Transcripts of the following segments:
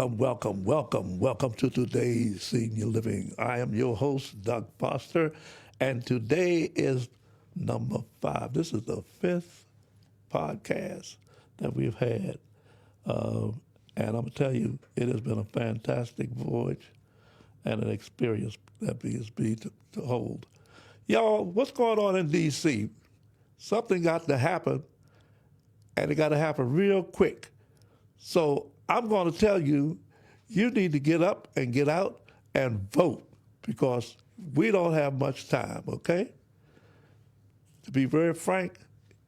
welcome to today's Senior Living. I am your host, Doug Foster, and today is number 5. This is the 5th podcast that we've had. And I'm going to tell you, it has been a fantastic voyage and an experience that BSB to hold. Y'all, what's going on in D.C.? Something got to happen, and it got to happen real quick. So I'm going to tell you, you need to get up and get out and vote because we don't have much time, okay? To be very frank,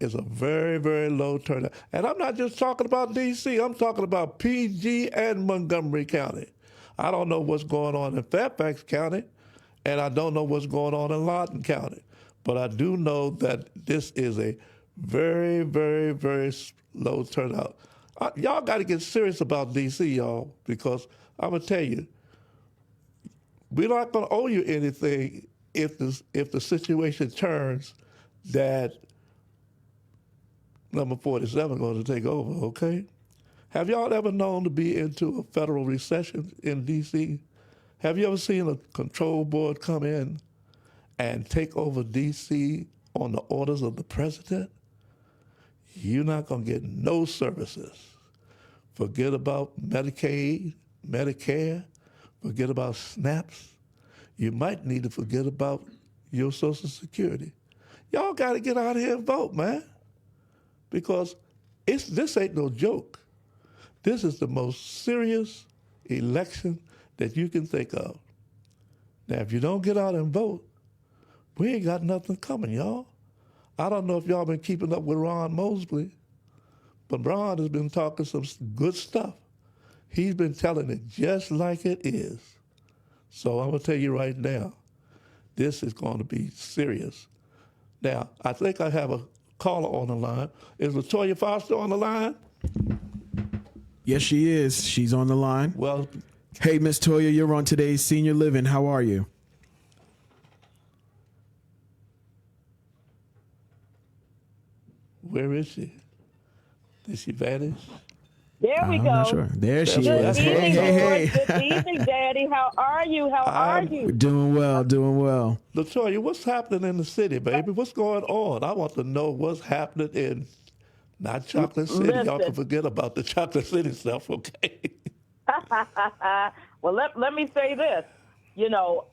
it's a very, very low turnout. And I'm not just talking about D.C., I'm talking about PG and Montgomery County. I don't know what's going on in Fairfax County, and I don't know what's going on in Loudoun County. But I do know that this is a very, very, very low turnout. Y'all got to get serious about D.C., y'all, because I'm going to tell you, we're not going to owe you anything if the situation turns that number 47 is going to take over, okay? Have y'all ever known to be into a federal recession in D.C.? Have you ever seen a control board come in and take over D.C. on the orders of the president? You're not going to get no services. Forget about Medicaid, Medicare, forget about SNAPs. You might need to forget about your Social Security. Y'all got to get out here and vote, man, because this ain't no joke. This is the most serious election that you can think of. Now, if you don't get out and vote, we ain't got nothing coming, y'all. I don't know if y'all been keeping up with Ron Mosley, but Ron has been talking some good stuff. He's been telling it just like it is. So I'm going to tell you right now, this is going to be serious. Now, I think I have a caller on the line. Is LaToya Foster on the line? Yes, she is. She's on the line. Well, hey, Miss Toya, you're on today's Senior Living. How are you? where is she? Did she vanish? There we I'm go. not sure. There she Good is. evening, Hey. George. Good evening, Daddy. How are you? How are you? Doing well, doing well. LaToya, what's happening in the city, baby? What's going on? I want to know what's happening in not Chocolate City. Listen. Y'all can forget about the Chocolate City stuff, okay? Well, let me say this. You know,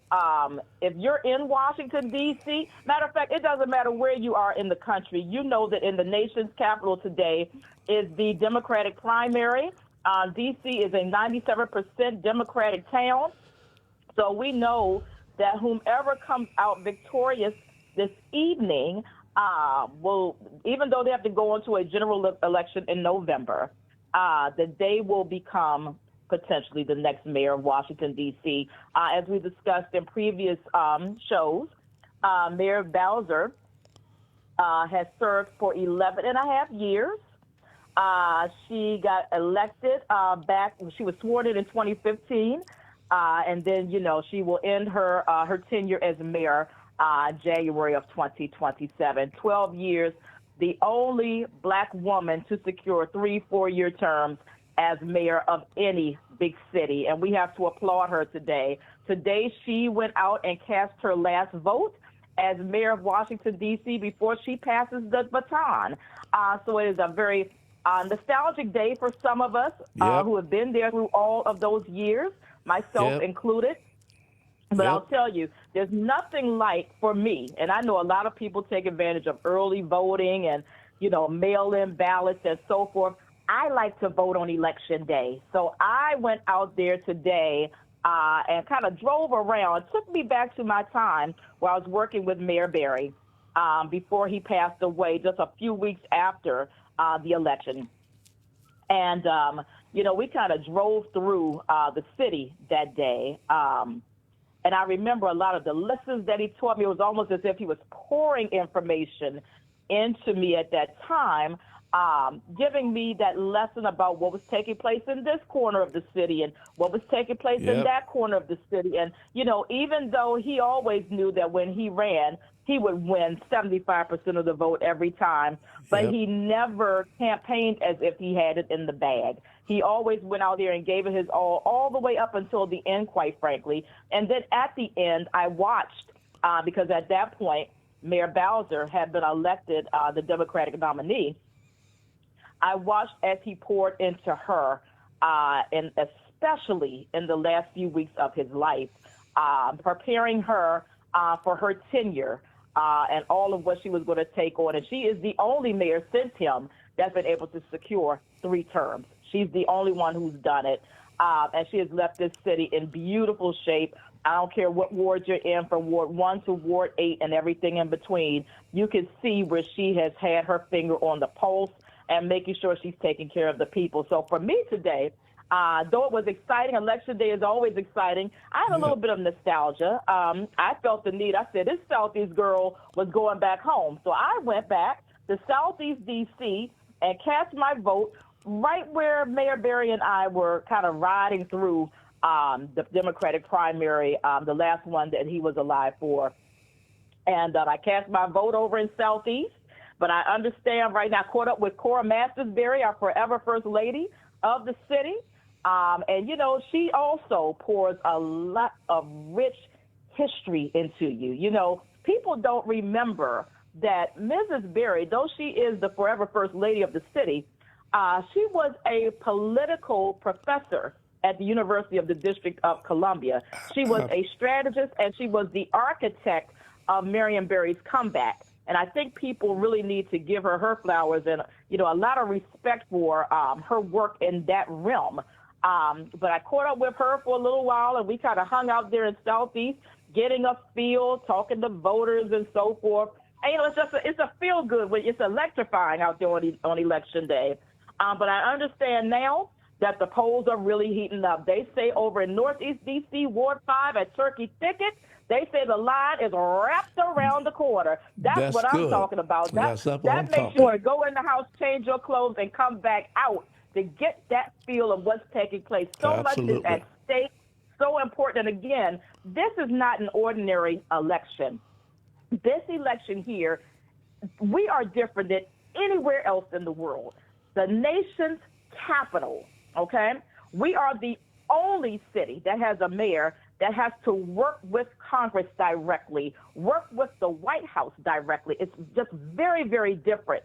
if you're in Washington, D.C., matter of fact, it doesn't matter where you are in the country. You know that in the nation's capital today is the Democratic primary. D.C. is a 97% Democratic town. So we know that whomever comes out victorious this evening will, even though they have to go into a general election in November, that they will become potentially the next mayor of Washington, D.C. As we discussed in previous shows, Mayor Bowser has served for 11 and a half years. She got elected back, she was sworn in 2015, and then, you know, she will end her tenure as mayor January of 2027. 12 years, the only black woman to secure 3 4-year terms as mayor of any big city, and we have to applaud her today. Today, she went out and cast her last vote as mayor of Washington, D.C. before she passes the baton. So it is a very nostalgic day for some of us who have been there through all of those years, myself included. But I'll tell you, there's nothing like, for me, and I know a lot of people take advantage of early voting and, you know, mail-in ballots and so forth. I like to vote on election day. So I went out there today and kind of drove around. It took me back to my time where I was working with Mayor Berry before he passed away, just a few weeks after the election. And, you know, we kind of drove through the city that day. And I remember a lot of the lessons that he taught me. It was almost as if he was pouring information into me at that time, giving me that lesson about what was taking place in this corner of the city and what was taking place in that corner of the city. And, you know, even though he always knew that when he ran, he would win 75% of the vote every time, but he never campaigned as if he had it in the bag. He always went out there and gave it his all the way up until the end, quite frankly. And then at the end, I watched, because at that point, Mayor Bowser had been elected the Democratic nominee. I watched as he poured into her, and especially in the last few weeks of his life, preparing her for her tenure and all of what she was going to take on. And she is the only mayor since him that's been able to secure 3 terms. She's the only one who's done it. And she has left this city in beautiful shape. I don't care what ward you're in, from Ward 1 to Ward 8 and everything in between. You can see where she has had her finger on the pulse and making sure she's taking care of the people. So for me today, though it was exciting, Election Day is always exciting, I had a little bit of nostalgia. I felt the need. I said, this Southeast girl was going back home. So I went back to Southeast D.C. and cast my vote right where Mayor Berry and I were kind of riding through the Democratic primary, the last one that he was alive for. And I cast my vote over in Southeast. But I understand right now, caught up with Cora Mastersberry, our forever First Lady of the city. And, you know, she also pours a lot of rich history into you. You know, people don't remember that Mrs. Berry, though she is the forever First Lady of the city, she was a political professor at the University of the District of Columbia. She was a strategist, and she was the architect of Marion Berry's comeback. And I think people really need to give her flowers and, you know, a lot of respect for her work in that realm. But I caught up with her for a little while, and we kind of hung out there in Southeast, getting a feel, talking to voters and so forth. And, you know, it's a feel good. It's electrifying out there on Election Day. But I understand now that the polls are really heating up. They say over in Northeast D.C., Ward 5 at Turkey Thicket, they say the line is wrapped around the corner. That's what good. I'm talking about. That makes you want to go in the house, change your clothes, and come back out to get that feel of what's taking place. So much is at stake, so important. And again, this is not an ordinary election. This election here, we are different than anywhere else in the world. The nation's capital, okay? We are the only city that has a mayor that has to work with Congress directly, work with the White House directly. It's just very, very different.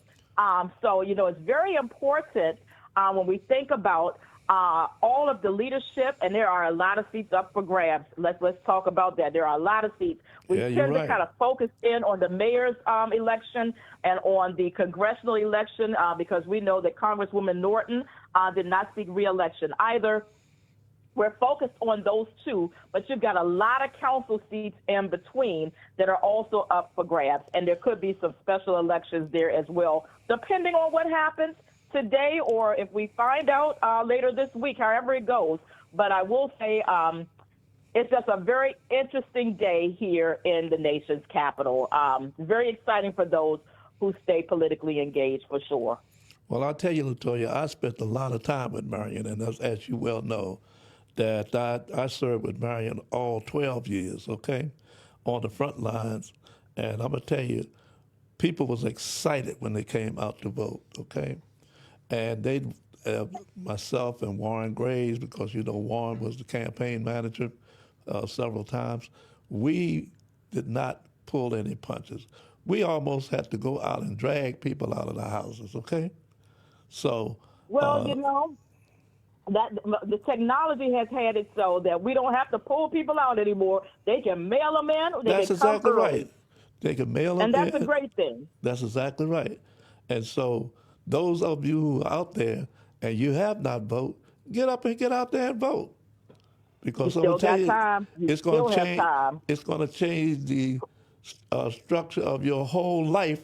So, you know, it's very important when we think about all of the leadership, and there are a lot of seats up for grabs. Let's talk about that. There are a lot of seats. We tend to kind of focus in on the mayor's election and on the congressional election because we know that Congresswoman Norton did not seek re-election either. We're focused on those two, but you've got a lot of council seats in between that are also up for grabs, and there could be some special elections there as well, depending on what happens today or if we find out later this week, however it goes. But I will say it's just a very interesting day here in the nation's capital. Very exciting for those who stay politically engaged, for sure. Well, I'll tell you, Latoya, I spent a lot of time with Marion, and as you well know, that I served with Marion all 12 years, okay, on the front lines. And I'm going to tell you, people was excited when they came out to vote, okay? And they, myself and Warren Graves, because, you know, Warren was the campaign manager several times, we did not pull any punches. We almost had to go out and drag people out of the houses, okay? So. Well, you know, that the technology has had it so that we don't have to pull people out anymore. They can mail them in. That's exactly right. They can mail them in. And that's a great thing. That's exactly right. And so those of you who are out there and you have not voted, get up and get out there and vote. Because I'm going to tell you, it's going to change. It's going to change the structure of your whole life.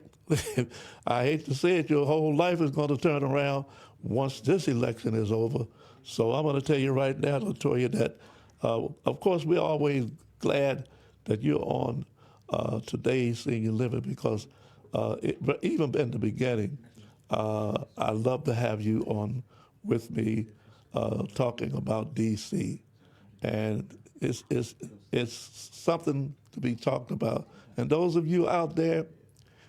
I hate to say it, your whole life is going to turn around once this election is over. So I'm going to tell you right now, Latoya, that of course we're always glad that you're on today's Senior Living because even in the beginning, I love to have you on with me talking about D.C. And it's something to be talked about. And those of you out there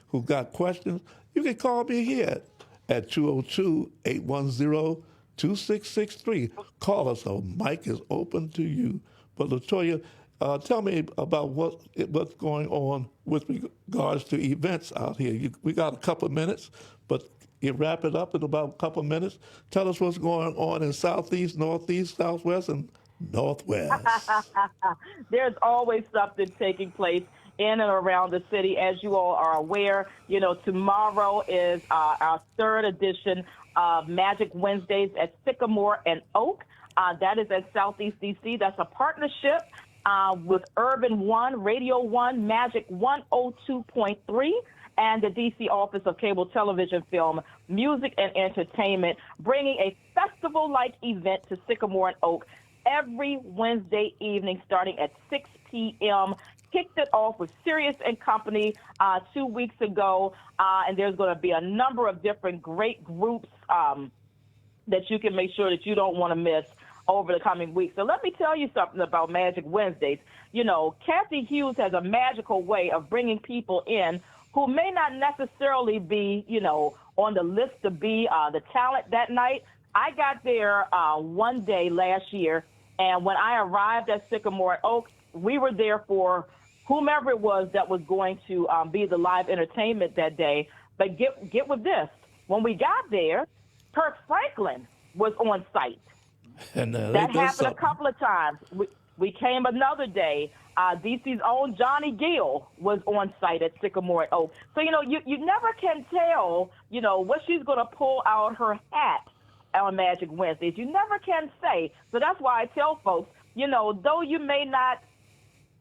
who've got questions, you can call me here at 202-810-2950. 2663. Call us. Our mic is open to you. But Latoya, tell me about what's going on with regards to events out here. We got a couple of minutes, but you wrap it up in about a couple of minutes. Tell us what's going on in Southeast, Northeast, Southwest, and Northwest. There's always something taking place in and around the city. As you all are aware, tomorrow is our third edition of Magic Wednesdays at Sycamore and Oak. That is at Southeast DC. That's a partnership with Urban One, Radio One, Magic 102.3, and the DC Office of Cable Television, Film, Music, and Entertainment, bringing a festival-like event to Sycamore and Oak every Wednesday evening starting at 6 p.m. Kicked it off with Sirius and Company 2 weeks ago, and there's going to be a number of different great groups that you can make sure that you don't want to miss over the coming weeks. So let me tell you something about Magic Wednesdays. Kathy Hughes has a magical way of bringing people in who may not necessarily be, on the list to be the talent that night. I got there one day last year, and when I arrived at Sycamore Oak, we were there for whomever it was that was going to be the live entertainment that day. But get with this. When we got there, Kirk Franklin was on site. And that happened a couple of times. We came another day. DC's own Johnny Gill was on site at Sycamore Oak. So, you never can tell, what she's going to pull out her hat on Magic Wednesdays. You never can say. So that's why I tell folks, though you may not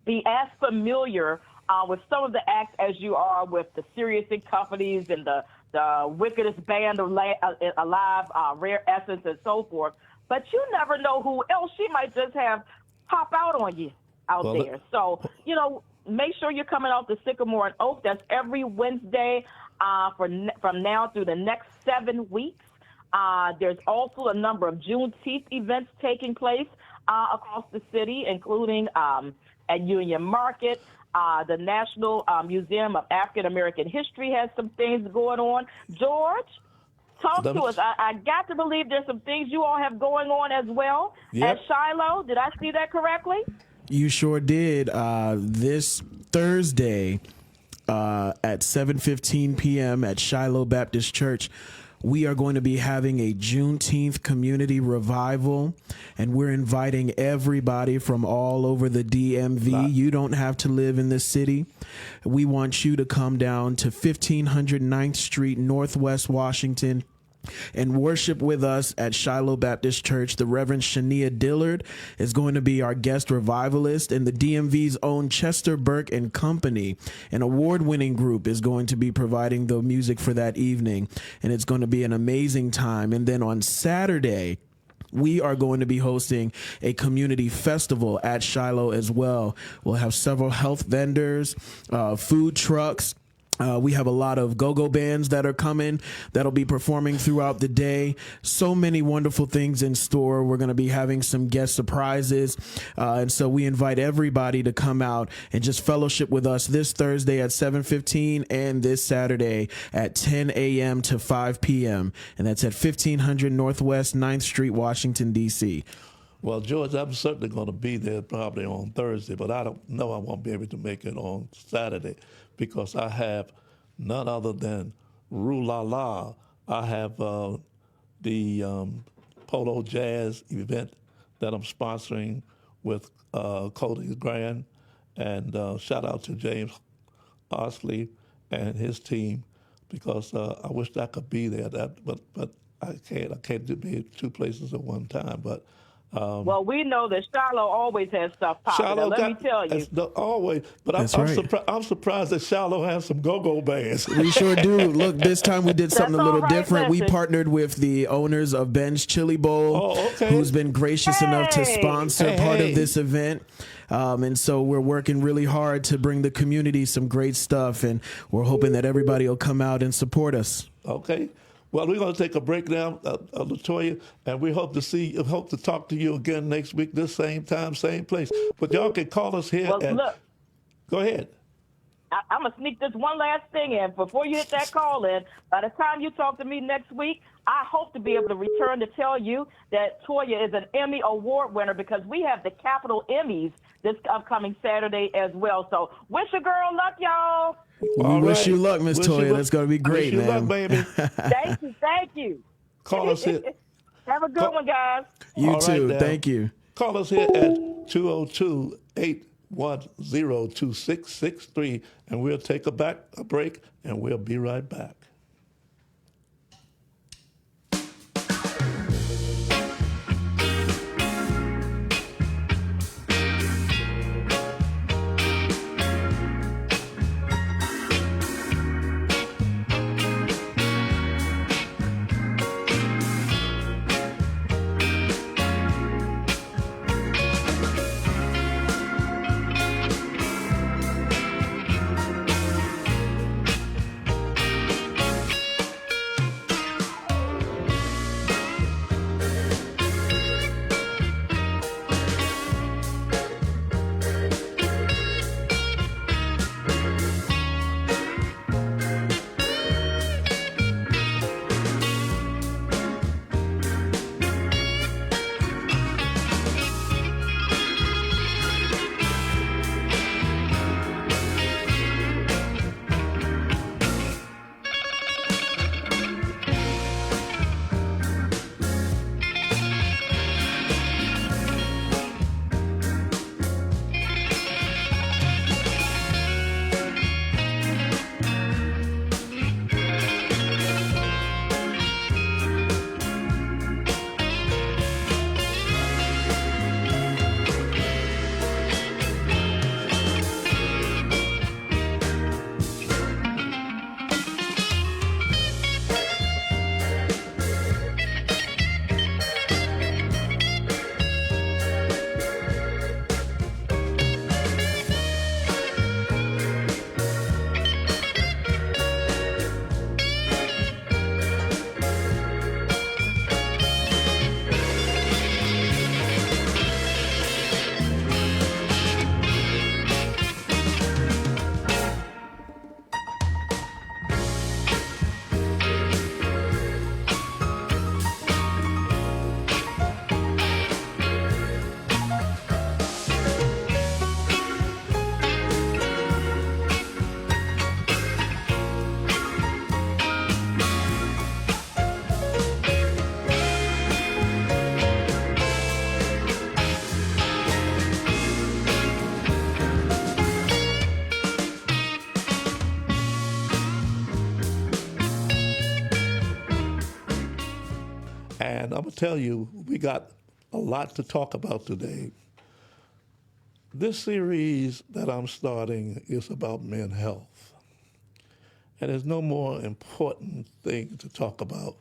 be as familiar with some of the acts as you are with the Sirius and Companies and the wickedest band alive, Rare Essence, and so forth, but you never know who else she might just have pop out on you out there. So, make sure you're coming out to Sycamore and Oak. That's every Wednesday from now through the next 7 weeks. There's also a number of Juneteenth events taking place across the city, including at Union Market. The National Museum of African American History has some things going on. George, talk to us. I got to believe there's some things you all have going on as well at Shiloh. Did I see that correctly? You sure did. This Thursday at 7:15 p.m. at Shiloh Baptist Church, we are going to be having a Juneteenth community revival, and we're inviting everybody from all over the DMV. You don't have to live in this city. We want you to come down to 1500 9th Street, Northwest Washington, and worship with us at Shiloh Baptist Church. The Reverend Shania Dillard is going to be our guest revivalist, and the DMV's own Chester Burke and Company, an award-winning group, is going to be providing the music for that evening, and it's going to be an amazing time. And then on Saturday, we are going to be hosting a community festival at Shiloh as well. We'll have several health vendors, food trucks. We have a lot of go-go bands that are coming that'll be performing throughout the day. So many wonderful things in store. We're going to be having some guest surprises. And so we invite everybody to come out and just fellowship with us this Thursday at 7:15 and this Saturday at 10 a.m. to 5 p.m. And that's at 1500 Northwest 9th Street, Washington, D.C. Well, George, I'm certainly going to be there probably on Thursday, but I don't know I won't be able to make it on Saturday because I have none other than Rue La La. I have the Polo Jazz event that I'm sponsoring with Cody Grand, and shout out to James Osley and his team because I wish I could be there. But I can't. I can't be at two places at one time. But well, we know that Shiloh always has stuff popping. Let me tell you. Always. But I'm surprised that Shiloh has some go-go bands. We sure do. Look, this time we did something a little different. We partnered with the owners of Ben's Chili Bowl, who's been gracious enough to sponsor part of this event. And so we're working really hard to bring the community some great stuff, and we're hoping that everybody will come out and support us. Okay. Well, we're going to take a break now, Latoya, and we hope to talk to you again next week, this same time, same place. But y'all can call us here. Look. Go ahead. I'm going to sneak this one last thing in before you hit that call in. By the time you talk to me next week, I hope to be able to return to tell you that Toya is an Emmy Award winner because we have the Capitol Emmys this upcoming Saturday as well. So wish your girl luck, y'all. We wish you luck, Miss Toya. That's going to be great, wish man. You luck, baby. Thank you. Call us here. Have a good one, guys. You All too. right, Thank you. Call us here at 202-810-2663, and we'll take a break, and we'll be right back. And I'm going to tell you, we got a lot to talk about today. This series that I'm starting is about men's health. And there's no more important thing to talk about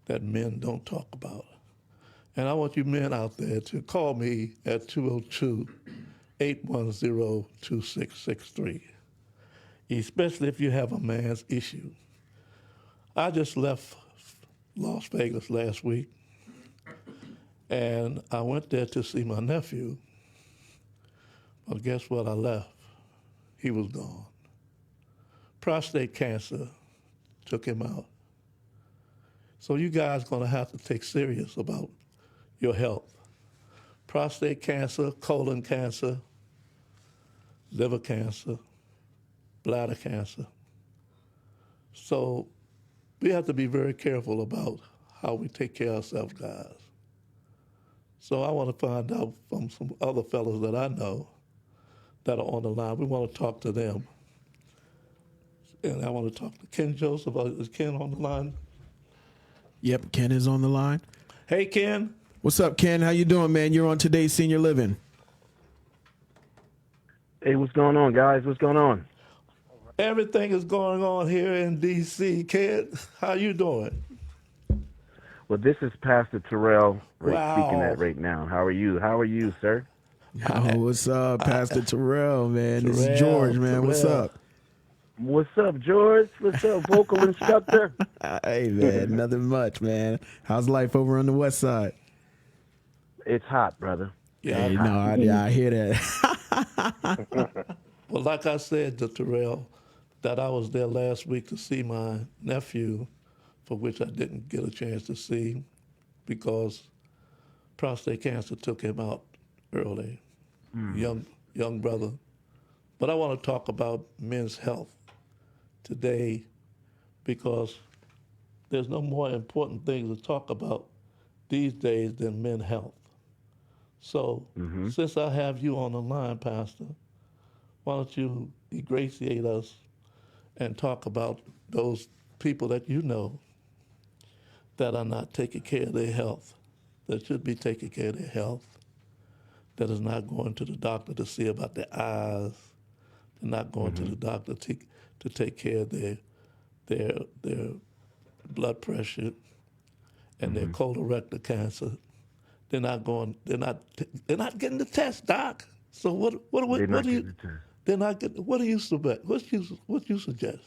that men don't talk about. And I want you men out there to call me at 202-810-2663, especially if you have a man's issue. I just left Las Vegas last week, and I went there to see my nephew. But guess what? I left. He was gone. Prostate cancer took him out. So you guys are going to have to take serious about your health. Prostate cancer, colon cancer, liver cancer, bladder cancer. So we have to be very careful about how we take care of ourselves, guys. So I want to find out from some other fellows that I know that are on the line. We want to talk to them. And I want to talk to Ken Joseph. Is Ken on the line? Yep, Ken is on the line. Hey, Ken. What's up, Ken? How you doing, man? You're on Today's Senior Living. Hey, what's going on, guys? What's going on? Everything is going on here in D.C. Ken, how you doing? Well, this is Pastor Terrell Wow. speaking at right now. How are you? How are you, sir? Oh, what's up, Pastor Terrell, man? This is George, man. What's Terrell. up? What's up, George? What's up, vocal instructor? Hey, man, nothing much, man. How's life over on the west side? It's hot, brother. Yeah, Hey, no, I hear that. Well, like I said to Terrell, that I was there last week to see my nephew, for which I didn't get a chance to see because prostate cancer took him out early. Young brother. But I want to talk about men's health today because there's no more important thing to talk about these days than men's health. So, since I have you on the line, Pastor, why don't you ingratiate us and talk about those people that you know that are not taking care of their health, that should be taking care of their health, that is not going to the doctor to see about their eyes, they're not going to the doctor to take care of their blood pressure and their colorectal cancer. They're not getting the test, doc. So what do you? They're not getting. What do you suggest? What you suggest?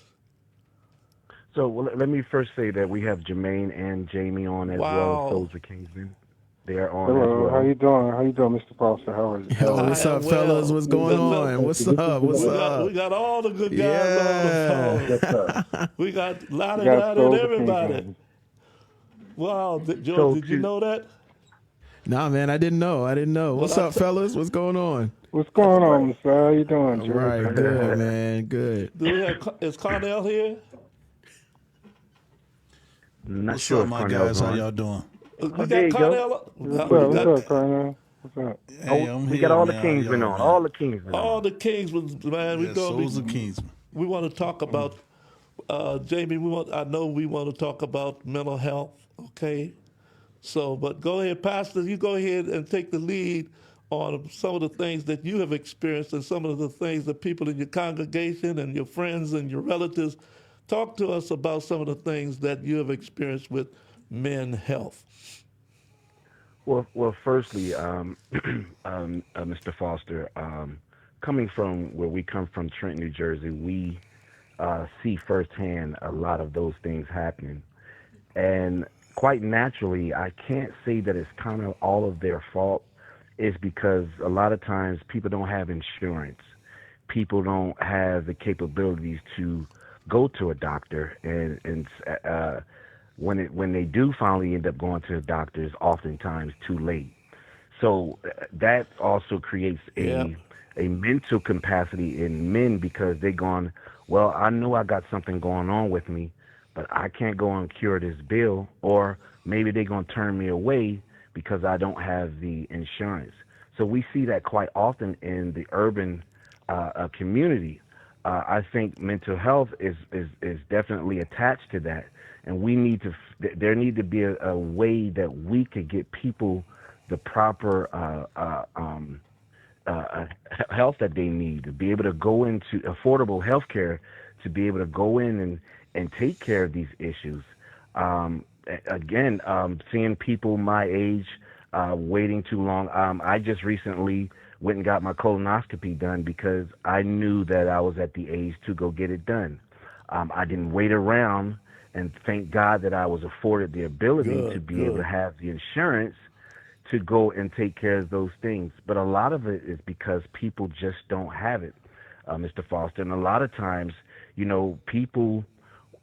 So let me first say that we have Jermaine and Jamie on as well as Souls of Kingsman. They are on as Hello, well. how you doing? How you doing, Mr. Foster? How are you? Yo, what's up, fellas? What's going on? What's up? What's up? We got all the good guys on the phone. We got Lottie and everybody. Wow, George, did you know that? Nah, man, I didn't know. What's up, fellas? What's going on? What's going on, Mr. How you doing, All George? right, good, man, good. Is Cornell here? Not What's sure up, if my Cornell's guys? How on. y'all doing? We there got you Cornell. What's up, Colonel? What's up? Hey, I'm We here, got all the man. Kingsmen How y'all, on. man? All the Kingsmen All on. the Kingsmen, man. Yeah, Souls of Kingsman. We want to talk about Jamie. I know we want to talk about mental health. Okay, so but go ahead, Pastor. You go ahead and take the lead on some of the things that you have experienced and some of the things that people in your congregation and your friends and your relatives talk to us about. Some of the things that you have experienced with men health. Well, firstly, Mr. Foster, coming from where we come from, Trenton, New Jersey, we see firsthand a lot of those things happening. And quite naturally, I can't say that it's kind of all of their fault. It's because a lot of times people don't have insurance. People don't have the capabilities to go to a doctor, and when they do finally end up going to the doctor, it's oftentimes too late. So that also creates a mental capacity in men because they're going, well, I know I got something going on with me, but I can't go and cure this bill, or maybe they're going to turn me away because I don't have the insurance. So we see that quite often in the urban community. I think mental health is definitely attached to that, and there need to be a way that we could get people the proper health that they need to be able to go into affordable health care, to be able to go in and take care of these issues. Seeing people my age waiting too long. I just recently went and got my colonoscopy done because I knew that I was at the age to go get it done. I didn't wait around, and thank God that I was afforded the ability to be able to have the insurance to go and take care of those things. But a lot of it is because people just don't have it, Mr. Foster. And a lot of times, people,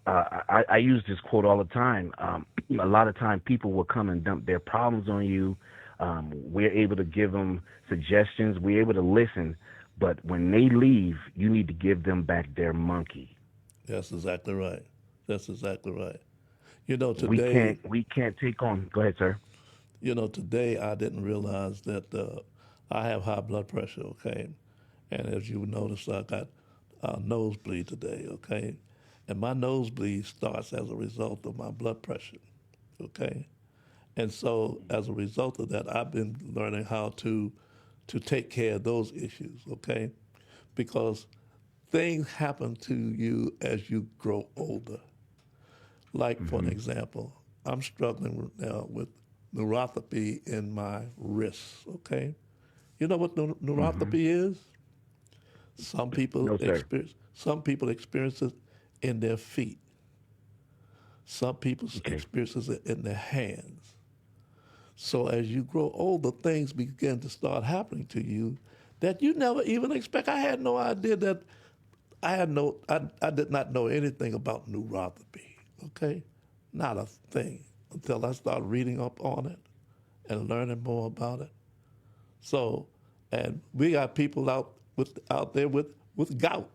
I use this quote all the time. A lot of time people will come and dump their problems on you. We're able to give them suggestions. We're able to listen. But when they leave, you need to give them back their monkey. That's exactly right. Today we can't take on. Go ahead, sir. Today I didn't realize that I have high blood pressure. Okay, and as you notice, I got nosebleed today. Okay, and my nosebleed starts as a result of my blood pressure. Okay, and so as a result of that, I've been learning how to take care of those issues. Okay, because things happen to you as you grow older. Like, for an example, I'm struggling now with neuropathy in my wrists, okay? You know what neuropathy is? Some people No, sir. experience it in their feet. Some people experience it in their hands. So as you grow older, things begin to start happening to you that you never even expect. I had no idea that I did not know anything about neuropathy, okay? Not a thing until I started reading up on it and learning more about it. So, and we got people out there with gout.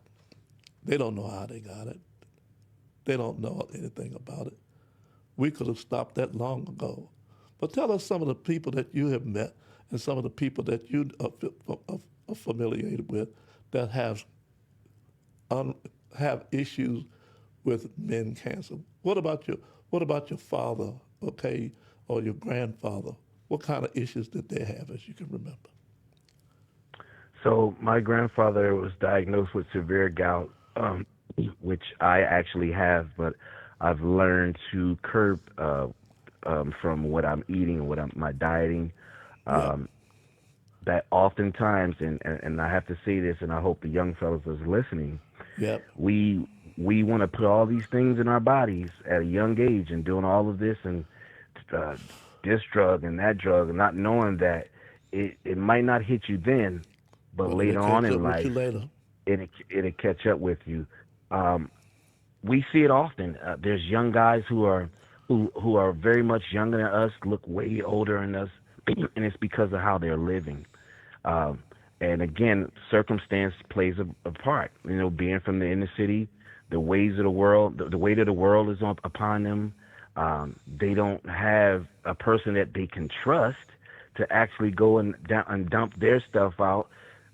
They don't know how they got it. They don't know anything about it. We could have stopped that long ago. But tell us some of the people that you have met and some of the people that you are familiar with that have issues with men cancer. What about your father, okay, or your grandfather? What kind of issues did they have, as you can remember? So my grandfather was diagnosed with severe gout, which I actually have, but I've learned to curb from what I'm eating and my dieting. That oftentimes, and I have to say this, and I hope the young fellas is listening. Yep. We want to put all these things in our bodies at a young age and doing all of this and this drug and that drug, and not knowing that it might not hit you then, but later on in life, it'll catch up with you. We see it often. There's young guys who are very much younger than us, look way older than us, and it's because of how they're living. And again, circumstance plays a part. You know, being from the inner city, the ways of the world, the weight of the world is upon them. They don't have a person that they can trust to actually go and dump their stuff out,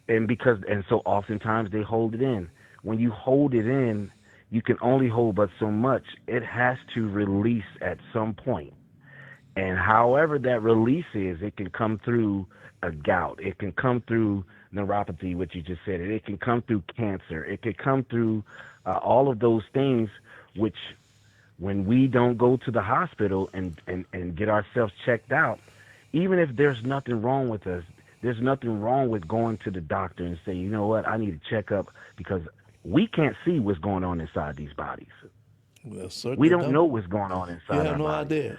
and so oftentimes they hold it in. When you hold it in, you can only hold but so much. It has to release at some point. And however that release is, it can come through a gout. It can come through neuropathy, what you just said. It can come through cancer. It can come through all of those things, which when we don't go to the hospital and get ourselves checked out, even if there's nothing wrong with us, there's nothing wrong with going to the doctor and saying, you know what, I need a checkup, because we can't see what's going on inside these bodies. Well, we don't know what's going on inside. You have no idea.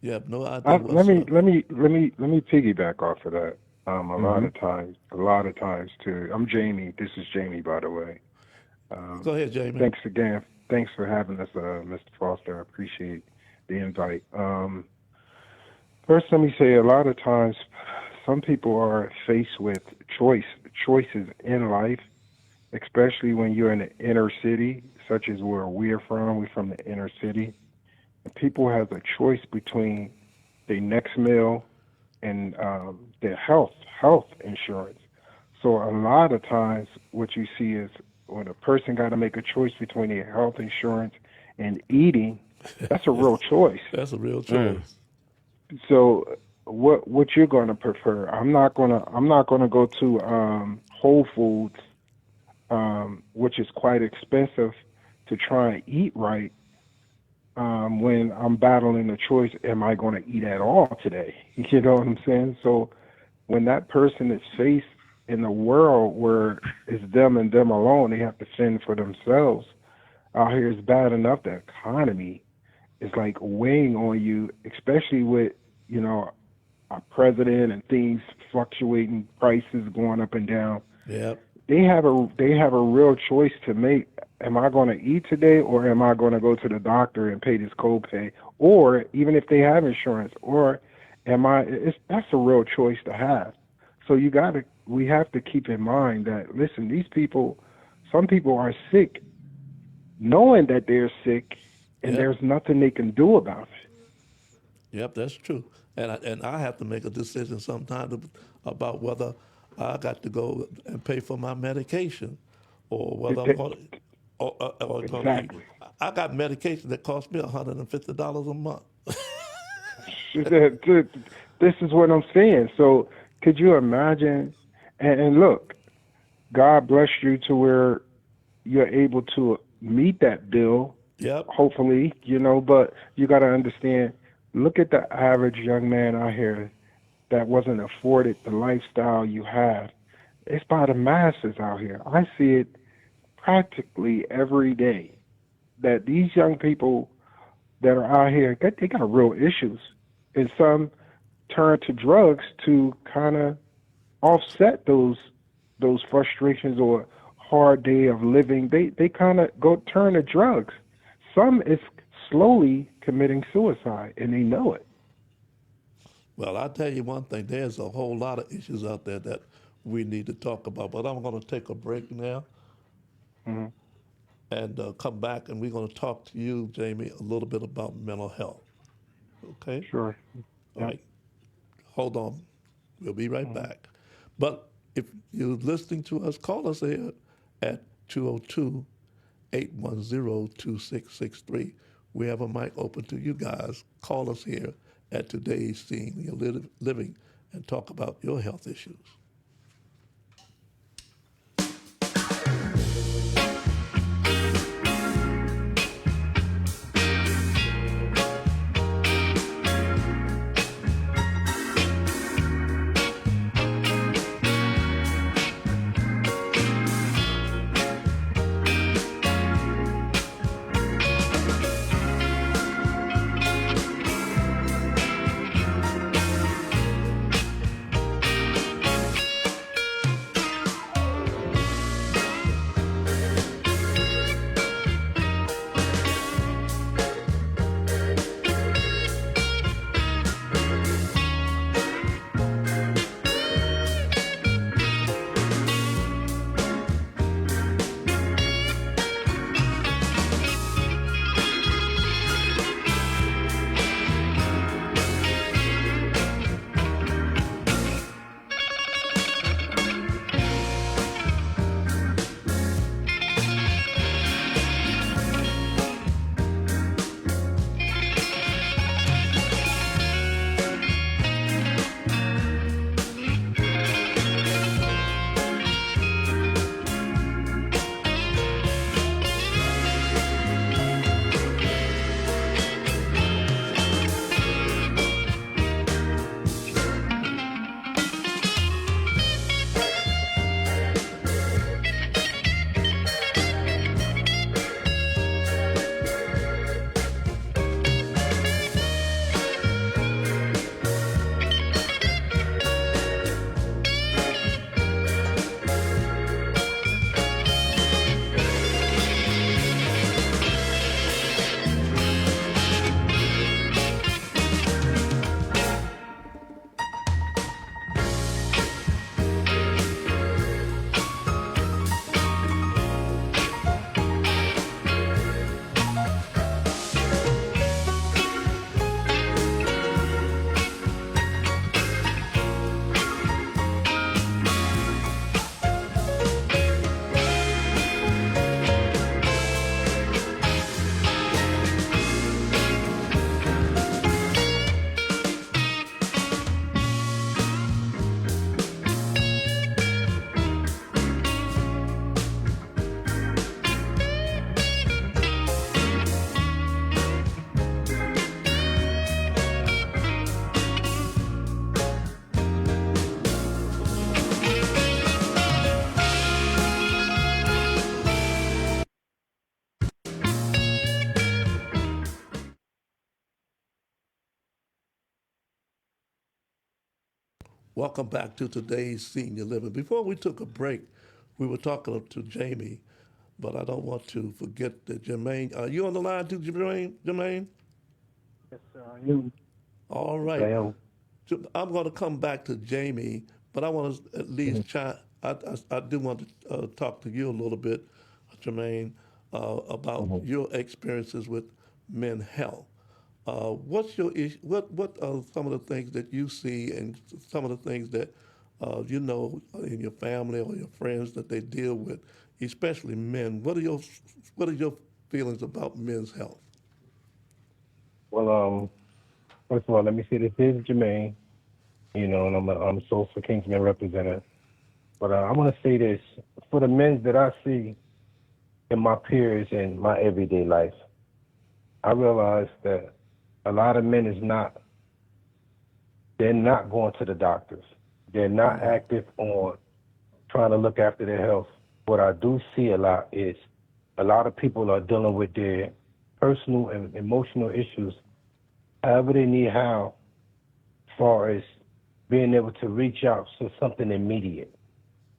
You have no idea. Let me piggyback off of that. A lot of times too. I'm Jamie. This is Jamie, by the way. Go ahead, Jamie. Thanks again. Thanks for having us, Mr. Foster. I appreciate the invite. First, let me say, a lot of times, some people are faced with choices in life, especially when you're in the inner city, such as where we're from. We're from the inner city. And people have a choice between their next meal and their health insurance. So a lot of times what you see is when a person got to make a choice between their health insurance and eating, that's a real choice. That's a real choice. So what you're going to prefer? I'm not going to go to Whole Foods, which is quite expensive, to try and eat right. When I'm battling the choice, am I going to eat at all today? You know what I'm saying? So when that person is faced in a world where it's them and them alone, they have to fend for themselves. Out here, it's bad enough the economy is like weighing on you, especially with, you know, our president and things fluctuating, prices going up and down. Yep. They have a real choice to make. Am I going to eat today, or am I going to go to the doctor and pay this copay? Or even if they have insurance, or that's a real choice to have. So we have to keep in mind that, listen, some people are sick knowing that they're sick, and there's nothing they can do about it. Yep, that's true. And I have to make a decision sometimes about whether I got to go and pay for my medication, or whether I'm going to. Exactly. I got medication that costs me $150 a month. This is what I'm saying. So could you imagine? And look, God bless you to where you're able to meet that bill. Yep. Hopefully, you know, but you got to understand, look at the average young man out here that wasn't afforded the lifestyle you have. It's by the masses out here. I see it practically every day, that these young people that are out here, they got real issues. And some turn to drugs to kind of offset those frustrations or hard day of living, they kind of go turn to drugs. Some is slowly committing suicide, and they know it. Well, I'll tell you one thing. There's a whole lot of issues out there that we need to talk about. But I'm going to take a break now and come back, and we're going to talk to you, Jamie, a little bit about mental health. Okay? Sure. All right. Hold on. We'll be right back. But if you're listening to us, call us here at 202-810-2663. We have a mic open to you guys. Call us here at Today's Senior Living and talk about your health issues. Welcome back to Today's Senior Living. Before we took a break, we were talking to Jamie, but I don't want to forget that Jermaine. Are you on the line too, Jermaine? Yes, sir. You. All right. I am. I'm going to come back to Jamie, but I want to at least I do want to talk to you a little bit, Jermaine, about your experiences with men's health. What's your issue? What are some of the things that you see, and some of the things that you know in your family or your friends that they deal with, especially men? What are your feelings about men's health? Well, first of all, let me say this is Jermaine, and I'm a Soulful Kingsman representative. But I want to say this for the men that I see in my peers in my everyday life. I realize that a lot of men they're not going to the doctors. They're not active on trying to look after their health. What I do see a lot is a lot of people are dealing with their personal and emotional issues however they need how, as far as being able to reach out to something immediate,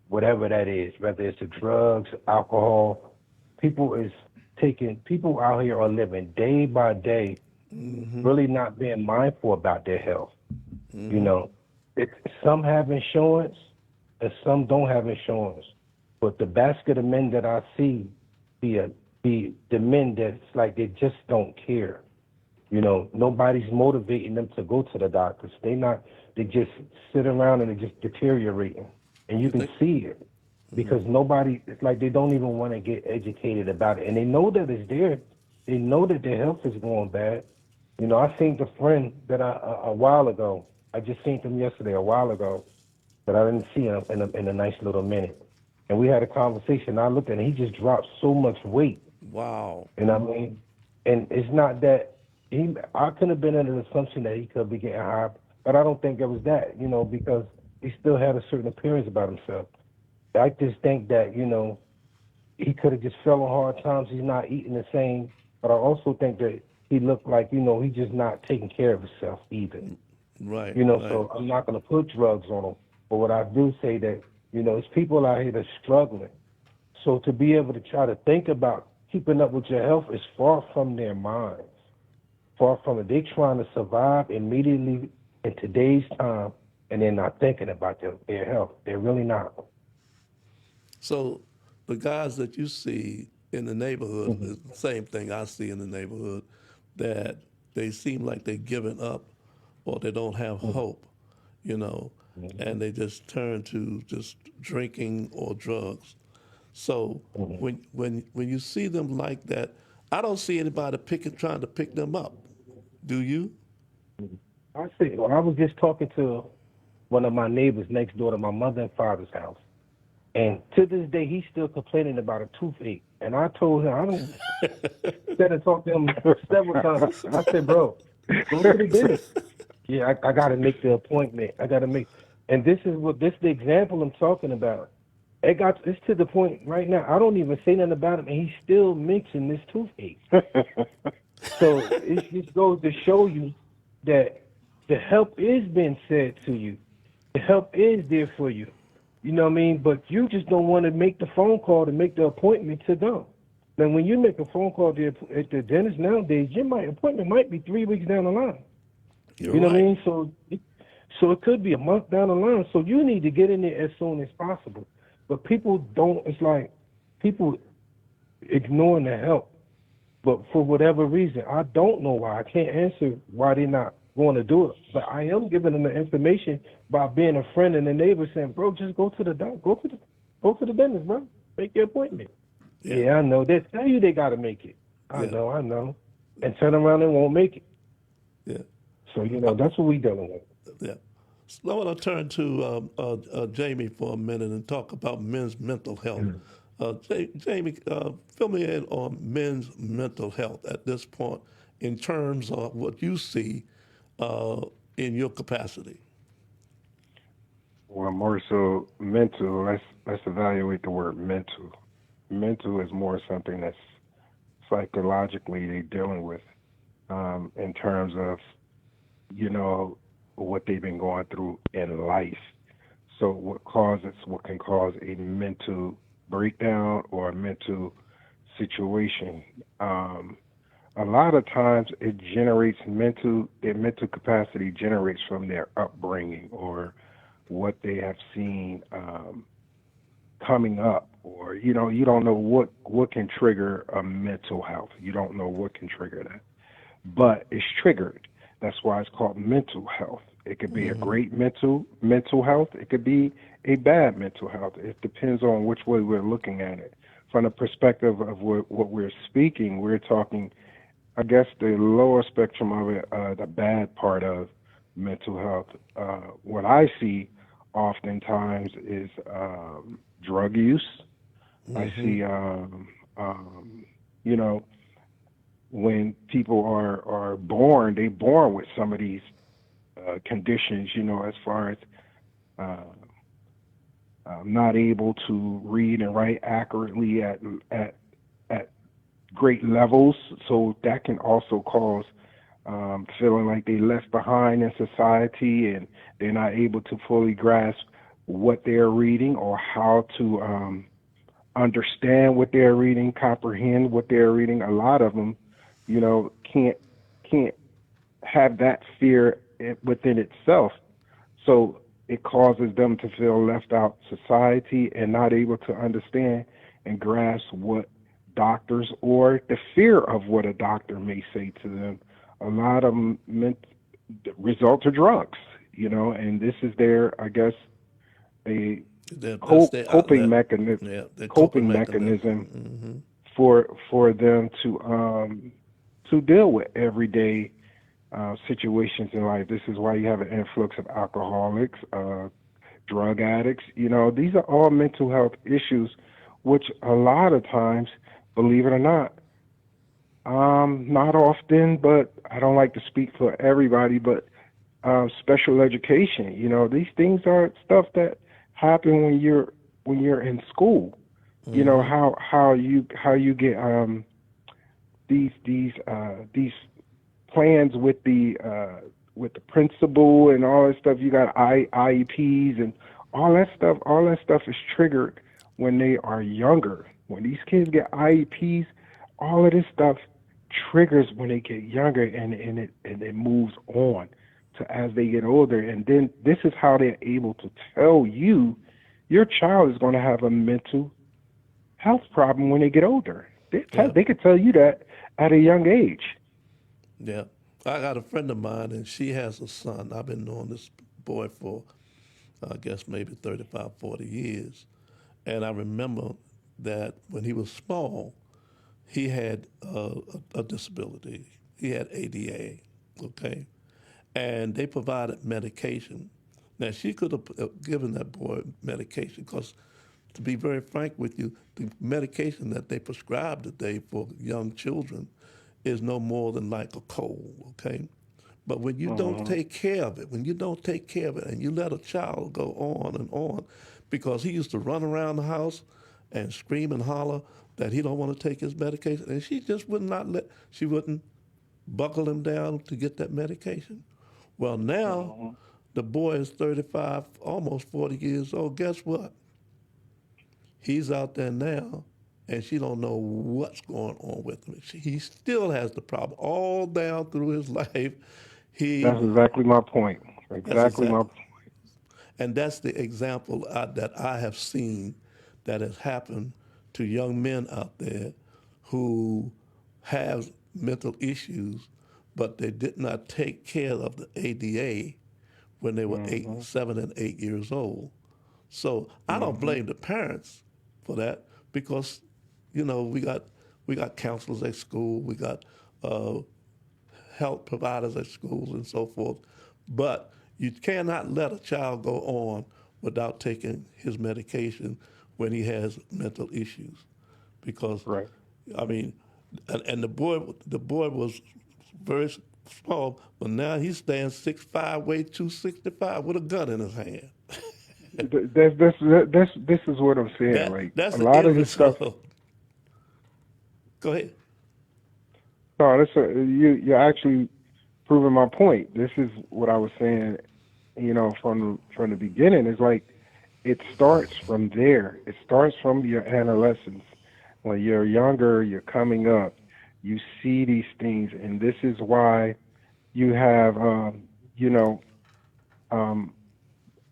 whatever that is, whether it's the drugs, alcohol. People out here are living day by day, really not being mindful about their health. You know, some have insurance and some don't have insurance. But the basket of men that I see, the men that's like they just don't care. You know, nobody's motivating them to go to the doctors. They just sit around and they're just deteriorating. And you can see it because it's like they don't even want to get educated about it. And they know that it's there. They know that their health is going bad. You know, I seen the friend that a while ago, I just seen him yesterday a while ago, but I didn't see him in a nice little minute. And we had a conversation. I looked at him, he just dropped so much weight. Wow. You know what I mean? And it's not that I could have been under the assumption that he could be getting high, but I don't think it was that, you know, because he still had a certain appearance about himself. I just think that, you know, he could have just fell on hard times. He's not eating the same, but I also think that he looked like, you know, he's just not taking care of himself either. Right. You know, right. so I'm not going to put drugs on him. But what I do say that, you know, it's people out here that's struggling. So to be able to try to think about keeping up with your health is far from their minds. Far from it. They're trying to survive immediately in today's time, and they're not thinking about their health. They're really not. So the guys that you see in the neighborhood is the same thing I see in the neighborhood, that they seem like they're giving up or they don't have hope, you know, and they just turn to just drinking or drugs. So when you see them like that, I don't see anybody trying to pick them up. Do you? I see. Well, I was just talking to one of my neighbors next door to my mother and father's house. And to this day, he's still complaining about a toothache. And I told him, said and talked to him several times. I said, bro, go to the dentist. Yeah, I got to make the appointment. And this is the example I'm talking about. It's to the point right now, I don't even say nothing about him, and he's still mentioning this toothache. So it just goes to show you that the help is being said to you. The help is there for you. You know what I mean? But you just don't want to make the phone call to make the appointment to go. Now, when you make a phone call at the dentist nowadays, your appointment might be 3 weeks down the line. You're you know right. what I mean? So it could be a month down the line. So you need to get in there as soon as possible. But people don't. It's like people ignoring the help. But for whatever reason, I don't know why. I can't answer why they're not going to do it. But I am giving them the information by being a friend and a neighbor, saying, "Bro, just go to the doctor. Go to the dentist, bro. Make your appointment." Yeah, I know. They tell you they got to make it. I know. And turn around and won't make it. Yeah. So, you know, that's what we dealing with. Yeah. So I want to turn to Jamie for a minute and talk about men's mental health. Jamie, fill me in on men's mental health at this point in terms of what you see in your capacity. Well, more so mental. Let's evaluate the word mental. Mental is more something that's psychologically they're dealing with in terms of, you know, what they've been going through in life. So what can cause a mental breakdown or a mental situation. A lot of times their mental capacity generates from their upbringing or what they have seen coming up, or, you know, you don't know what can trigger a mental health. You don't know what can trigger that, but it's triggered. That's why it's called mental health. It could be a great mental health. It could be a bad mental health. It depends on which way we're looking at it. From the perspective of what we're speaking, we're talking, I guess, the lower spectrum of it, the bad part of mental health. What I see oftentimes is drug use. I see, you know, when people are born, they're born with some of these conditions, you know, as far as not able to read and write accurately at great levels. So that can also cause feeling like they left behind in society and they're not able to fully grasp what they're reading or how to understand what they're reading, comprehend what they're reading. A lot of them, can't have that fear within itself. So it causes them to feel left out society and not able to understand and grasp what doctors or the fear of what a doctor may say to them. A lot of them result to drugs, and this is their, I guess, a coping mechanism. Yeah, the coping mechanism for them to deal with everyday situations in life. This is why you have an influx of alcoholics, drug addicts. These are all mental health issues, which a lot of times, believe it or not, not often, but I don't like to speak for everybody, but special education. These things are stuff that happen when you're in school. How you get these plans with the principal and all that stuff. You got IEPs and all that stuff. All that stuff is triggered when they are younger. When these kids get IEPs, all of this stuff triggers when they get younger, and it moves on to as they get older. And then this is how they're able to tell you your child is going to have a mental health problem when they get older. They could tell you that at a young age. Yeah. I got a friend of mine, and she has a son. I've been knowing this boy for, I guess, maybe 35, 40 years. And I remember that when he was small, he had a disability. He had ADA, okay? And they provided medication. Now, she could have given that boy medication because, to be very frank with you, the medication that they prescribe today for young children is no more than like a cold, okay? But when you don't take care of it, and you let a child go on and on, because he used to run around the house and scream and holler that he don't want to take his medication, and she just wouldn't buckle him down to get that medication. Well, now the boy is 35, almost 40 years old. Guess what? He's out there now, and she don't know what's going on with him. He still has the problem all down through his life. That's exactly my point. Exactly my point. And that's the example that I have seen that has happened to young men out there who have mental issues, but they did not take care of the ADA when they were 7 and 8 years old. So I don't blame the parents for that, because we got counselors at school, we got health providers at schools and so forth, but you cannot let a child go on without taking his medication when he has mental issues, because right. I mean, and the boy was very small, but now he stands 6'5", weighs 265 with a gun in his hand. This is what I'm saying. That's a lot of this stuff. Go ahead. No, you're actually proving my point. This is what I was saying. From the beginning, it's like it starts from there. It starts from your adolescence. When you're younger, you're coming up. You see these things, and this is why you have,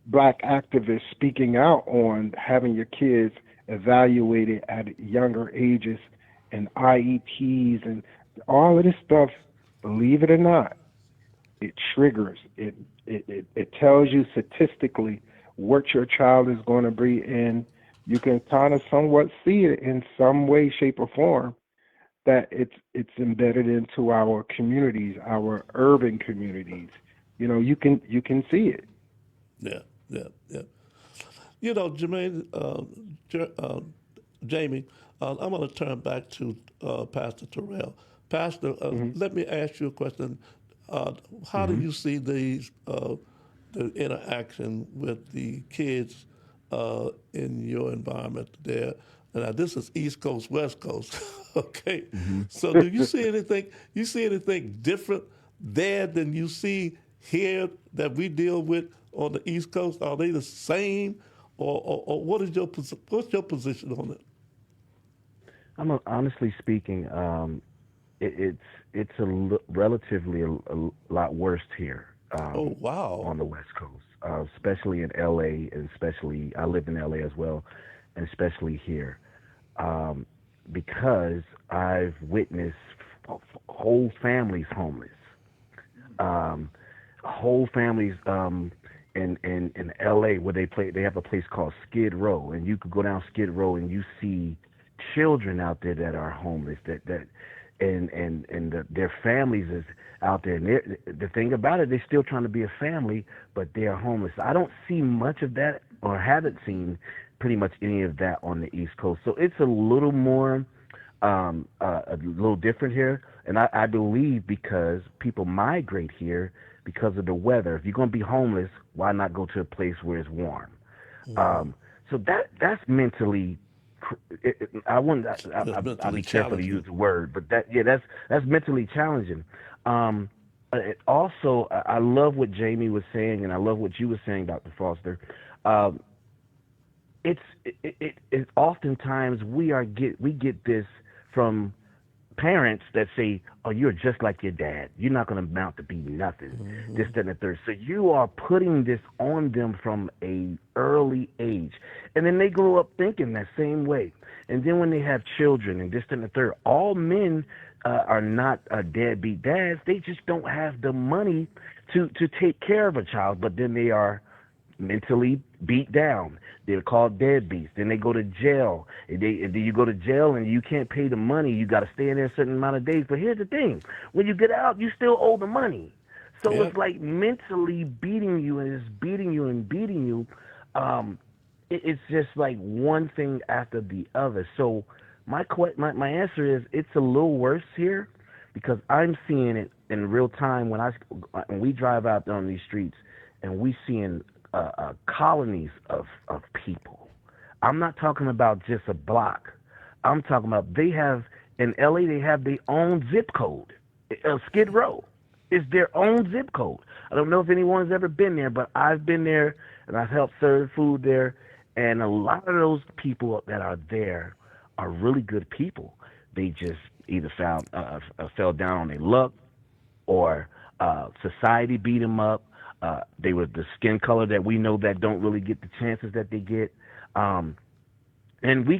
black activists speaking out on having your kids evaluated at younger ages, and IEPs and all of this stuff. Believe it or not, it triggers. It tells you statistically what your child is going to be in. You can kind of somewhat see it in some way, shape, or form, that it's embedded into our communities, our urban communities. You can see it. Yeah. Jermaine, Jamie, I'm going to turn back to Pastor Terrell. Pastor, let me ask you a question. How do you see the interaction with the kids in your environment there? Now, this is East Coast, West Coast, okay? So do you see anything? You see anything different there than you see here that we deal with on the East Coast? Are they the same, or what is what's your position on it? Honestly speaking, it's relatively a lot worse here. Oh, wow. On the West Coast, especially in LA, and especially I lived in LA as well, and especially here, because I've witnessed whole families homeless, whole families in LA where they have a place called Skid Row, and you could go down Skid Row and you see children out there that are homeless, their families is out there. And the thing about it, they're still trying to be a family, but they are homeless. I don't see much of that, or haven't seen pretty much any of that on the East Coast. So it's a little more, a little different here. And I believe because people migrate here because of the weather. If you're going to be homeless, why not go to a place where it's warm? So that's mentally. I'll be careful to use the word, but that's mentally challenging. Also, I love what Jamie was saying, and I love what you were saying, Dr. Foster. It's oftentimes we get this from parents that say, "Oh, you're just like your dad. You're not going to amount to be nothing." This, that, and the third. So you are putting this on them from a early age, and then they grow up thinking that same way. And then when they have children and this, that, and the third, all men are not deadbeat dads. They just don't have the money to take care of a child, but then they are mentally beat down. They're called deadbeats. Then they go to jail. And then you go to jail and you can't pay the money. You got to stay in there a certain amount of days. But here's the thing: when you get out, you still owe the money. So it's like mentally beating you, and it's beating you and beating you. It's just like one thing after the other. So my answer is it's a little worse here because I'm seeing it in real time when we drive out on these streets and we seeing colonies of people. I'm not talking about just a block. I'm talking about in LA they have their own zip code. Skid Row is their own zip code. I don't know if anyone's ever been there, but I've been there and I've helped serve food there. And a lot of those people that are there are really good people. They just either fell down on their luck, or society beat them up. They were the skin color that we know that don't really get the chances that they get. And we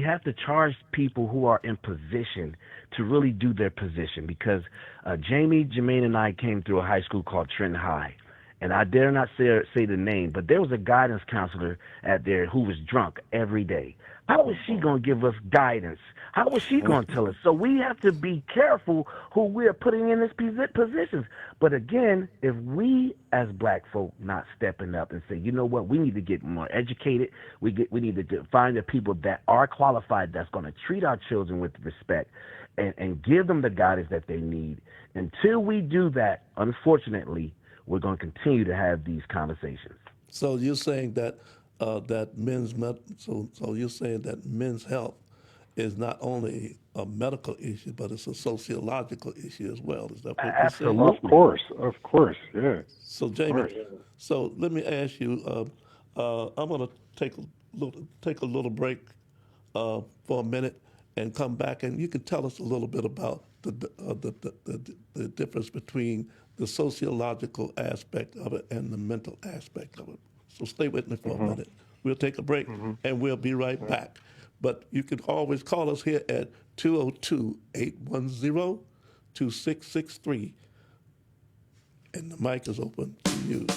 have to charge people who are in position to really do their position, because Jamie, Jermaine, and I came through a high school called Trenton High. And I dare not say the name, but there was a guidance counselor at there who was drunk every day. How was she going to give us guidance? How was she going to tell us? So we have to be careful who we're putting in these positions. But again, if we as black folk not stepping up and say, you know what, we need to get more educated. We need to find the people that are qualified, that's going to treat our children with respect and give them the guidance that they need. Until we do that, unfortunately, we're going to continue to have these conversations. So you're saying that you're saying that men's health is not only a medical issue, but it's a sociological issue as well. Is that what you're saying? Absolutely. Of course, yeah. So Jamie, so let me ask you. I'm going to take a little break for a minute and come back, and you can tell us a little bit about the difference between the sociological aspect of it and the mental aspect of it. So stay with me for a minute. We'll take a break and we'll be right back. But you can always call us here at 202-810-2663. And the mic is open to you.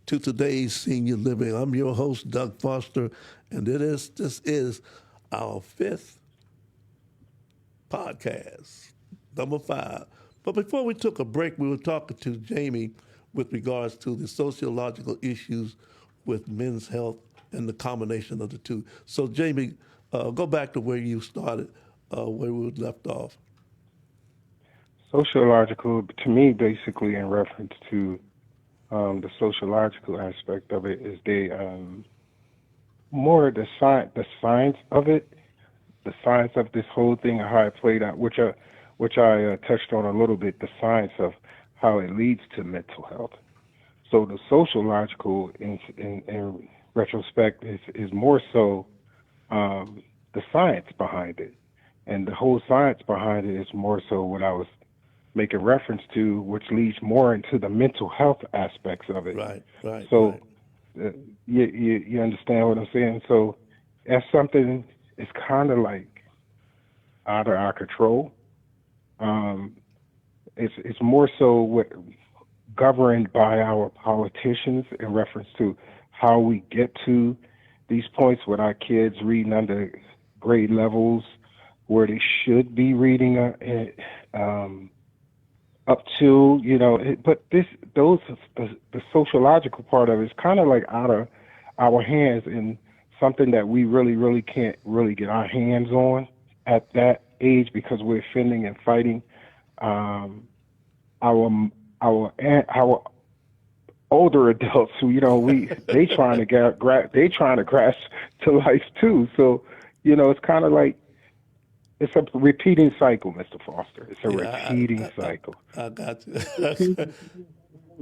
to today's Senior Living. I'm your host, Doug Foster, and this is our 5th podcast, number 5. But before we took a break, we were talking to Jamie with regards to the sociological issues with men's health and the combination of the two. So, Jamie, go back to where you started, where we left off. Sociological, to me, basically in reference to the sociological aspect of it, is more the science of it, the science of this whole thing and how it played out, which I touched on a little bit, the science of how it leads to mental health. So the sociological, in retrospect, is more so the science behind it, and the whole science behind it is more so what I was making reference to, which leads more into the mental health aspects of it. Right. So you understand what I'm saying? So that's something it's kind of like out of our control. It's more so governed by our politicians in reference to how we get to these points with our kids reading under grade levels where they should be reading up to, but the sociological part of it is kind of like out of our hands and something that we really can't really get our hands on at that age, because we're fending and fighting our older adults who they trying to grasp to life too. So it's kind of like it's a repeating cycle, Mr. Foster. It's a repeating cycle. I got you. Can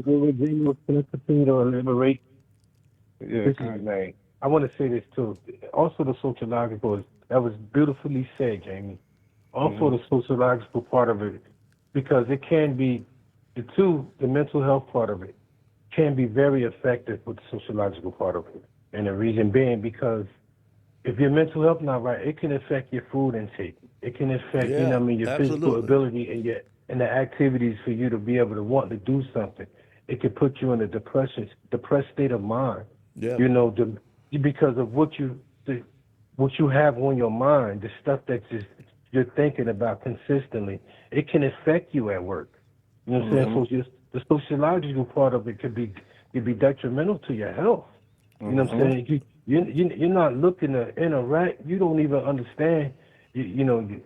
I continue to elaborate? Yeah, This is man. I want to say this too. Also, the sociological, that was beautifully said, Jamie. Also, the sociological part of it, because it can be the mental health part of it can be very effective with the sociological part of it. And the reason being because if your mental health not right, it can affect your food intake. It can affect, your absolutely. physical ability and the activities for you to be able to want to do something. It can put you in a depressed state of mind. Yeah. Because of what you have on your mind, the stuff that you're thinking about consistently, it can affect you at work. You know what I'm saying? So the sociological part of it could be detrimental to your health. You know what I'm saying? You're not looking to interact. You don't even understand. You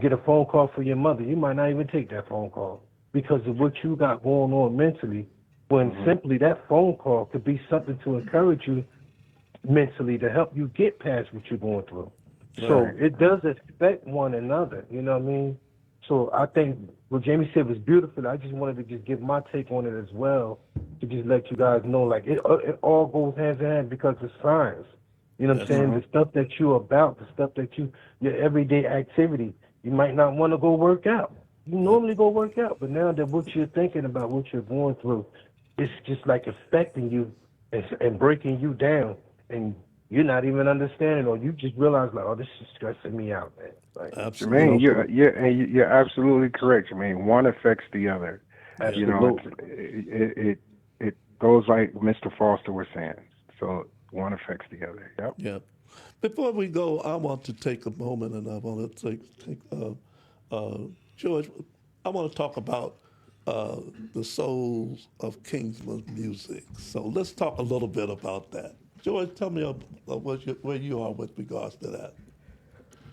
get a phone call from your mother. You might not even take that phone call because of what you got going on mentally. When simply that phone call could be something to encourage you mentally to help you get past what you're going through. Right. So it does affect one another. You know what I mean? So I think what Jamie said was beautiful. I just wanted to just give my take on it as well to just let you guys know, like it all goes hand in hand because it's science. You know what I'm saying? The stuff that you're about, the stuff that your everyday activity, you might not want to go work out. You normally go work out, but now that what you're thinking about, what you're going through, it's just like affecting you and breaking you down, and you're not even understanding, or you just realize like, oh, this is stressing me out, man. Like, Absolutely. Jermaine, you're absolutely correct, Jermaine. One affects the other. Absolutely. It goes like Mr. Foster was saying. So one affects the other. Yep. Yeah. Before we go, I want to take a moment, and I want to take George. I want to talk about the souls of Kingsman music. So let's talk a little bit about that. George, tell me where you are with regards to that.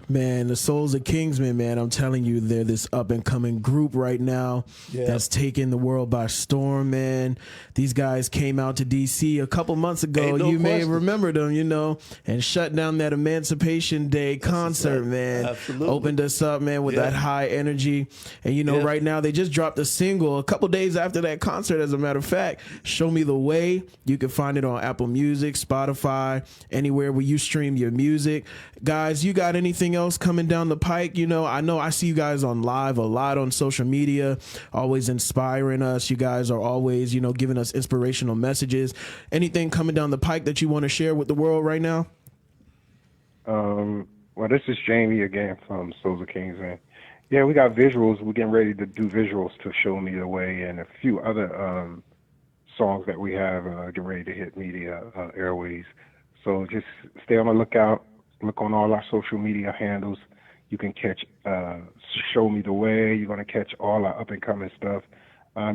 Man, the Souls of Kingsmen, man, I'm telling you, they're this up-and-coming group right now that's taking the world by storm, man. These guys came out to D.C. a couple months ago. You may remember them, and shut down that Emancipation Day concert, man. Absolutely. Opened us up, man, with that high energy. And, right now they just dropped a single a couple days after that concert, as a matter of fact, Show Me the Way. You can find it on Apple Music, Spotify, anywhere where you stream your music. Guys, you got anything else coming down the pike? I know I see you guys on live a lot on social media, always inspiring us. You guys are always, giving us inspirational messages. Anything coming down the pike that you want to share with the world right now? Well, this is Jamie again from Souls of Kingsmen. Yeah, we got visuals. We're getting ready to do visuals to Show Me the Way and a few other songs that we have getting ready to hit media airways. So just stay on the lookout. Look on all our social media handles. You can catch Show Me the Way. You're going to catch all our up-and-coming stuff.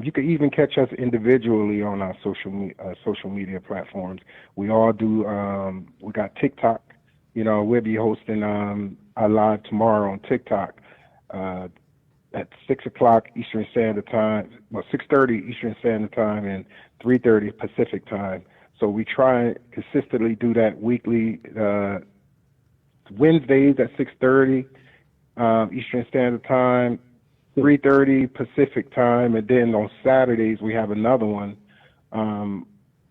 You can even catch us individually on our social media platforms. We all do. We got TikTok. We'll be hosting our live tomorrow on TikTok at 6 o'clock Eastern Standard Time. Well, 6:30 Eastern Standard Time and 3:30 Pacific Time. So we try and consistently do that weekly. Wednesdays at 6:30 Eastern Standard Time, 3:30 Pacific Time, and then on Saturdays we have another one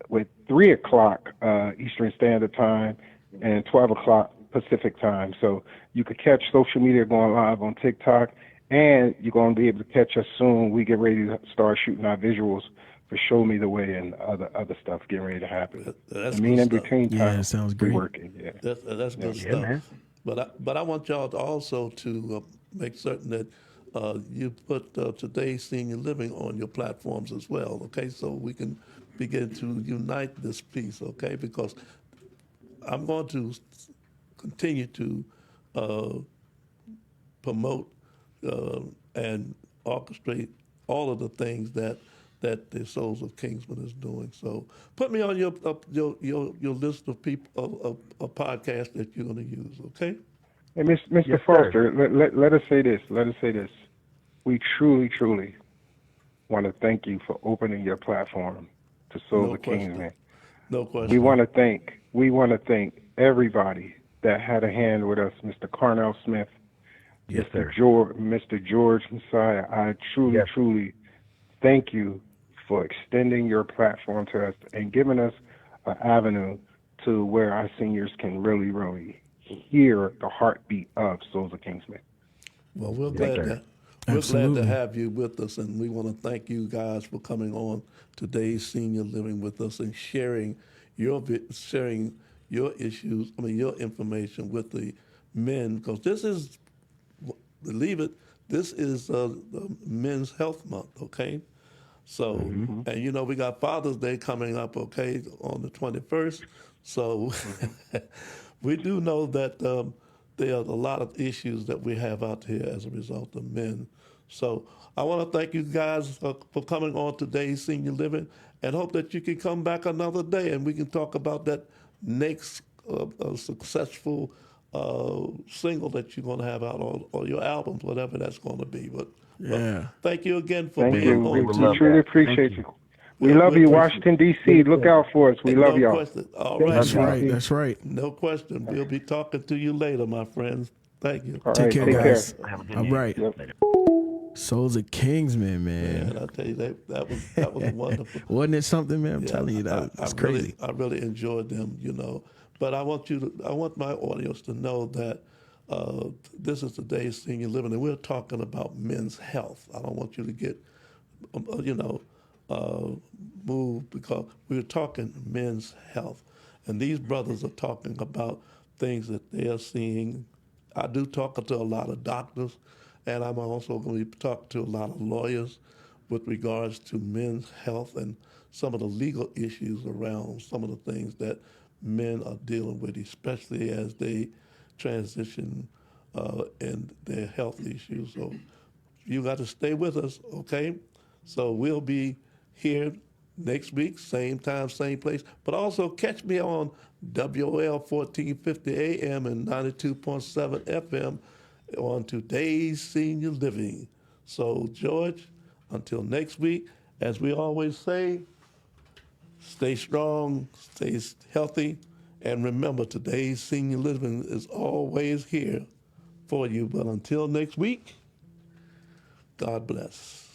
with 3 o'clock Eastern Standard Time and 12 o'clock Pacific Time. So you could catch social media going live on TikTok, and you're going to be able to catch us soon. We get ready to start shooting our visuals for Show Me the Way and other stuff getting ready to happen. That's in good between stuff. time, Yeah, sounds great. we're working. Yeah. That's good Yeah, stuff. man. But I want y'all to also to make certain that you put Today's Senior Living on your platforms as well, okay? So we can begin to unite this piece, okay? Because I'm going to continue to promote and orchestrate all of the things that the Souls of Kingsman is doing. So put me on your list of people of podcasts that you're going to use, okay? Hey, Mr. Yes, sir. Foster, let us say this. Let us say this. We truly, truly want to thank you for opening your platform to Souls No of question. Kingsman. No question. We want to thank everybody that had a hand with us, Mr. Carnell Smith, Yes, sir. Mr. George Messiah. I truly, Yes. truly thank you for extending your platform to us and giving us an avenue to where our seniors can really, really hear the heartbeat of Souls of Kingsman. Well, we're Yes, glad sir. to we're glad Absolutely. to have you with us, and we want to thank you guys for coming on Today's Senior Living with us and sharing your issues. Your information with the men, because this is, believe it, this is the Men's Health Month. Okay, so and we got Father's Day coming up. Okay, on the 21st. So we do know that there are a lot of issues that we have out here as a result of men. So I want to thank you guys for coming on Today's Senior Living, and hope that you can come back another day and we can talk about that next successful single that you're going to have out, or your albums, whatever that's going to be. But Yeah. thank you again for Thank being you. on. We would love truly that. appreciate Thank you. you. We Yeah, love we you, appreciate Washington, D.C. Look out for us. We love no y'all. question. All right. That's you. right. That's right. No question. We'll be talking to you later, my friends. Thank you. All Take right, care, take guys. Have a good All day. right. Yep. Later. Souls of Kingsman, man. And I tell you that was wonderful. Wasn't it something, man? I'm Yeah, telling you, that's I crazy. really enjoyed them, But I want my audience to know that this is Today's Senior Living, and we're talking about men's health. I don't want you to get, moved, because we're talking men's health, and these brothers are talking about things that they are seeing. I do talk to a lot of doctors, and I'm also going to be talking to a lot of lawyers with regards to men's health and some of the legal issues around some of the things that men are dealing with, especially as they transition in their health issues. So you got to stay with us, okay? So we'll be here next week, same time, same place. But also catch me on WOL 1450 AM and 92.7 FM on Today's Senior Living. So, George, until next week, as we always say, stay strong, stay healthy, and remember, Today's Senior Living is always here for you. But until next week, God bless.